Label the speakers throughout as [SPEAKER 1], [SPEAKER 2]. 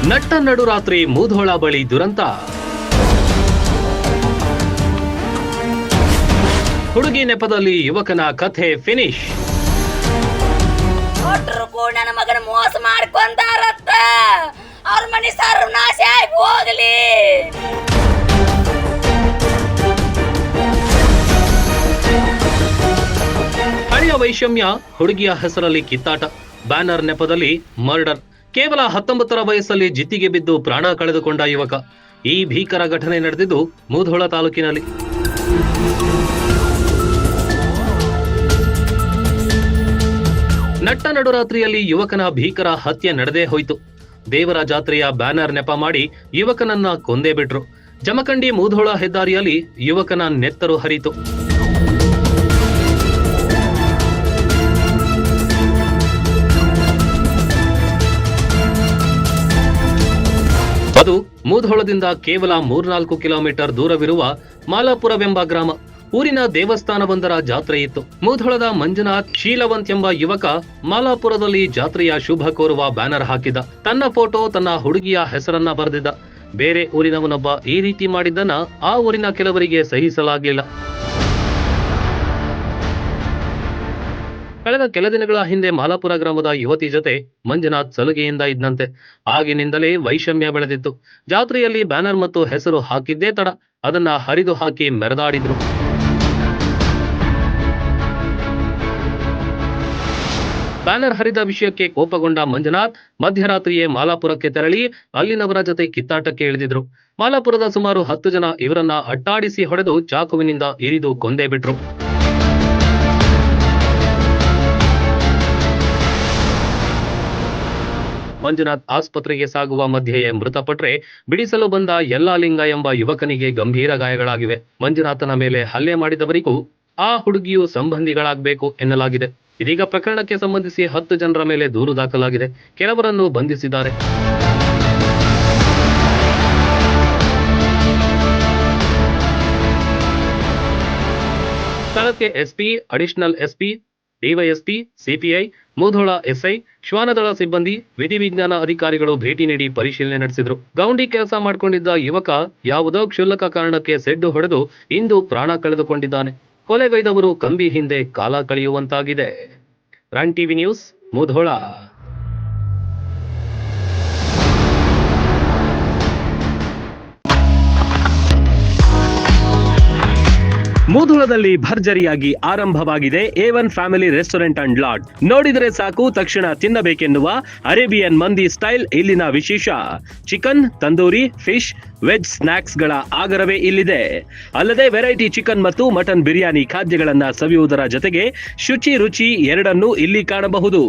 [SPEAKER 1] ನಟ್ಟ ನಡುರಾತ್ರಿ ಮೂಧೋಳ ಬಳಿ ದುರಂತ. ಹುಡುಗಿ ನೆಪದಲ್ಲಿ ಯುವಕನ ಕಥೆ ಫಿನಿಶ್.
[SPEAKER 2] ನನ್ನ ಮಗನ ಮೋಸ ಮಾಡ್ಕೊಂತಾರತ್ತ, ಅವ್ರ ಮನೆ ಸರ್ವನಾಶ ಆಗಿ ಹೋಗಲಿ.
[SPEAKER 1] ಹಳೆಯ ವೈಷಮ್ಯ, ಹುಡುಗಿಯ ಹೆಸರಲ್ಲಿ ಕಿತ್ತಾಟ, ಬ್ಯಾನರ್ ನೆಪದಲ್ಲಿ ಮರ್ಡರ್. ಕೇವಲ 19ರ ವಯಸ್ಸಲ್ಲಿ ಜಿದ್ದಿಗೆ ಬಿದ್ದು ಪ್ರಾಣ ಕಳೆದುಕೊಂಡ ಯುವಕ. ಈ ಭೀಕರ ಘಟನೆ ನಡೆದಿದ್ದು ಮೂಧೋಳ ತಾಲೂಕಿನಲ್ಲಿ. ನಟ್ಟ ನಡುರಾತ್ರಿಯಲ್ಲಿ ಯುವಕನ ಭೀಕರ ಹತ್ಯೆ ನಡೆದೇ ಹೋಯಿತು. ದೇವರ ಜಾತ್ರೆಯ ಬ್ಯಾನರ್ ನೆಪ ಮಾಡಿ ಯುವಕನನ್ನ ಕೊಂದೇ ಬಿಟ್ರು. ಜಮಖಂಡಿ ಮೂಧೋಳ ಹೆದ್ದಾರಿಯಲ್ಲಿ ಯುವಕನ ನೆತ್ತರು ಹರಿತು. ಅದು ಮೂಧೋಳದಿಂದ ಕೇವಲ 3-4 ಕಿಲೋಮೀಟರ್ ದೂರವಿರುವ ಮಾಲಾಪುರವೆಂಬ ಗ್ರಾಮ. ಊರಿನ ದೇವಸ್ಥಾನವೊಂದರ ಜಾತ್ರೆ ಇತ್ತು. ಮೂಧೋಳದ ಮಂಜುನಾಥ್ ಶೀಲವಂತ್ ಎಂಬ ಯುವಕ ಮಾಲಾಪುರದಲ್ಲಿ ಜಾತ್ರೆಯ ಶುಭ ಕೋರುವ ಬ್ಯಾನರ್ ಹಾಕಿದ್ದ. ತನ್ನ ಫೋಟೋ, ತನ್ನ ಹುಡುಗಿಯ ಹೆಸರನ್ನ ಬರೆದಿದ್ದ. ಬೇರೆ ಊರಿನವನೊಬ್ಬ ಈ ರೀತಿ ಮಾಡಿದ್ದನ್ನ ಆ ಊರಿನ ಕೆಲವರಿಗೆ ಸಹಿಸಲಾಗಲಿಲ್ಲ. ಕಳೆದ ಕೆಲ ದಿನಗಳ ಹಿಂದೆ ಮಾಲಾಪುರ ಗ್ರಾಮದ ಯುವತಿ ಜೊತೆ ಮಂಜುನಾಥ್ ಸಲುಗೆಯಿಂದ ಇದ್ದಂತೆ. ಆಗಿನಿಂದಲೇ ವೈಷಮ್ಯ ಬೆಳೆದಿತ್ತು. ಜಾತ್ರೆಯಲ್ಲಿ ಬ್ಯಾನರ್ ಮತ್ತು ಹೆಸರು ಹಾಕಿದ್ದೇ ತಡ ಅದನ್ನ ಹರಿದು ಹಾಕಿ ಮೆರೆದಾಡಿದ್ರು. ಬ್ಯಾನರ್ ಹರಿದ ವಿಷಯಕ್ಕೆ ಕೋಪಗೊಂಡ ಮಂಜುನಾಥ್ ಮಧ್ಯರಾತ್ರಿಯೇ ಮಾಲಾಪುರಕ್ಕೆ ತೆರಳಿ ಅಲ್ಲಿನವರ ಜೊತೆ ಕಿತ್ತಾಟಕ್ಕೆ ಇಳಿದಿದ್ರು. ಮಾಲಾಪುರದ ಸುಮಾರು 10 ಜನ ಇವರನ್ನ ಅಟ್ಟಾಡಿಸಿ ಹೊಡೆದು ಚಾಕುವಿನಿಂದ ಇರಿದು ಕೊಂದೇ ಬಿಟ್ರು. ಮಂಜುನಾಥ್ ಆಸ್ಪತ್ರೆಗೆ ಸಾಗುವ ಮಧ್ಯೆಯೇ ಮೃತಪಟ್ರೆ, ಬಿಡಿಸಲು ಬಂದ ಯಲ್ಲಾಲಿಂಗ ಎಂಬ ಯುವಕನಿಗೆ ಗಂಭೀರ ಗಾಯಗಳಾಗಿವೆ. ಮಂಜುನಾಥನ ಮೇಲೆ ಹಲ್ಲೆ ಮಾಡಿದವರಿಗೂ ಆ ಹುಡುಗಿಯು ಸಂಬಂಧಿಗಳಾಗಬೇಕು ಎನ್ನಲಾಗಿದೆ. ಇದೀಗ ಪ್ರಕರಣಕ್ಕೆ ಸಂಬಂಧಿಸಿ 10 ಜನರ ಮೇಲೆ ದೂರು ದಾಖಲಾಗಿದೆ. ಕೆಲವರನ್ನು ಬಂಧಿಸಿದ್ದಾರೆ. ಸ್ಥಳಕ್ಕೆ SP, additional SP, DYSP, CPI, Mudhol SI, ಶ್ವಾನದಳ ಸಿಬ್ಬಂದಿ, ವಿಧಿವಿಜ್ಞಾನ ಅಧಿಕಾರಿಗಳು ಭೇಟಿ ನೀಡಿ ಪರಿಶೀಲನೆ ನಡೆಸಿದ್ರು. ಗೌಂಡಿ ಕೆಲಸ ಮಾಡಿಕೊಂಡಿದ್ದ ಯುವಕ ಯಾವುದೋ ಕ್ಷುಲ್ಲಕ ಕಾರಣಕ್ಕೆ ಸೆಡ್ಡು ಹೊಡೆದು ಇಂದು ಪ್ರಾಣ ಕಳೆದುಕೊಂಡಿದ್ದಾನೆ. ಕೊಲೆಗೈದವರು ಕಂಬಿ ಹಿಂದೆ ಕಾಲ ಕಳೆಯುವಂತಾಗಿದೆ. ರಾನ್ ಟಿವಿ ನ್ಯೂಸ್, ಮೂಧೋಳ. ಮೂಧೋಳದಲ್ಲಿ ಭರ್ಜರಿಯಾಗಿ ಆರಂಭವಾಗಿದೆ A1 family restaurant and lodge. ನೋಡಿದರೆ ಸಾಕು ತಕ್ಷಣ ತಿನ್ನಬೇಕೆನ್ನುವ ಅರೇಬಿಯನ್ ಮಂದಿ ಸ್ಟೈಲ್ ಇಲ್ಲಿನ ವಿಶೇಷ. Chicken, tandoori, fish, veg snacks ಗಳ ಆಗರವೇ ಇಲ್ಲಿದೆ. ಅಲ್ಲದೆ ವೆರೈಟಿ ಚಿಕನ್ ಮತ್ತು ಮಟನ್ ಬಿರಿಯಾನಿ ಖಾದ್ಯಗಳನ್ನ ಸವಿಯುವುದರ ಜೊತೆಗೆ ಶುಚಿ ರುಚಿ ಎರಡನ್ನೂ ಇಲ್ಲಿ ಕಾಣಬಹುದು.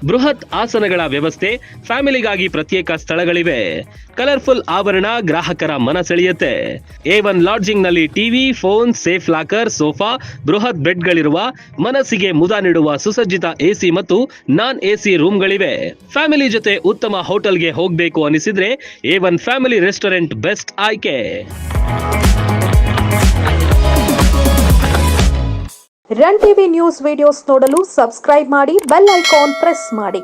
[SPEAKER 1] ಬೃಹತ್ ಆಸನಗಳ ವ್ಯವಸ್ಥೆ, ಫ್ಯಾಮಿಲಿಗಾಗಿ ಪ್ರತ್ಯೇಕ ಸ್ಥಳಗಳಿವೆ. ಕಲರ್ಫುಲ್ ಆವರಣ ಗ್ರಾಹಕರ ಮನ ಸೆಳೆಯುತ್ತೆ. A1 ಲಾಡ್ಜಿಂಗ್ ನಲ್ಲಿ TV, phone, safe locker, sofa, ಬೃಹತ್ ಬೆಡ್ಗಳಿರುವ, ಮನಸ್ಸಿಗೆ ಮುದ ನೀಡುವ ಸುಸಜ್ಜಿತ AC ಮತ್ತು ನಾನ್ AC ರೂಮ್ಗಳಿವೆ. ಫ್ಯಾಮಿಲಿ ಜೊತೆ ಉತ್ತಮ ಹೋಟೆಲ್ಗೆ ಹೋಗಬೇಕು ಅನಿಸಿದ್ರೆ A1 ಫ್ಯಾಮಿಲಿ ರೆಸ್ಟೋರೆಂಟ್ ಬೆಸ್ಟ್ ಆಯ್ಕೆ.
[SPEAKER 3] ರನ್ ಟಿವಿ ನ್ಯೂಸ್ ವಿಡಿಯೋಸ್ ನೋಡಲು ಸಬ್ಸ್ಕ್ರೈಬ್ ಮಾಡಿ, ಬೆಲ್ ಐಕಾನ್ ಪ್ರೆಸ್ ಮಾಡಿ.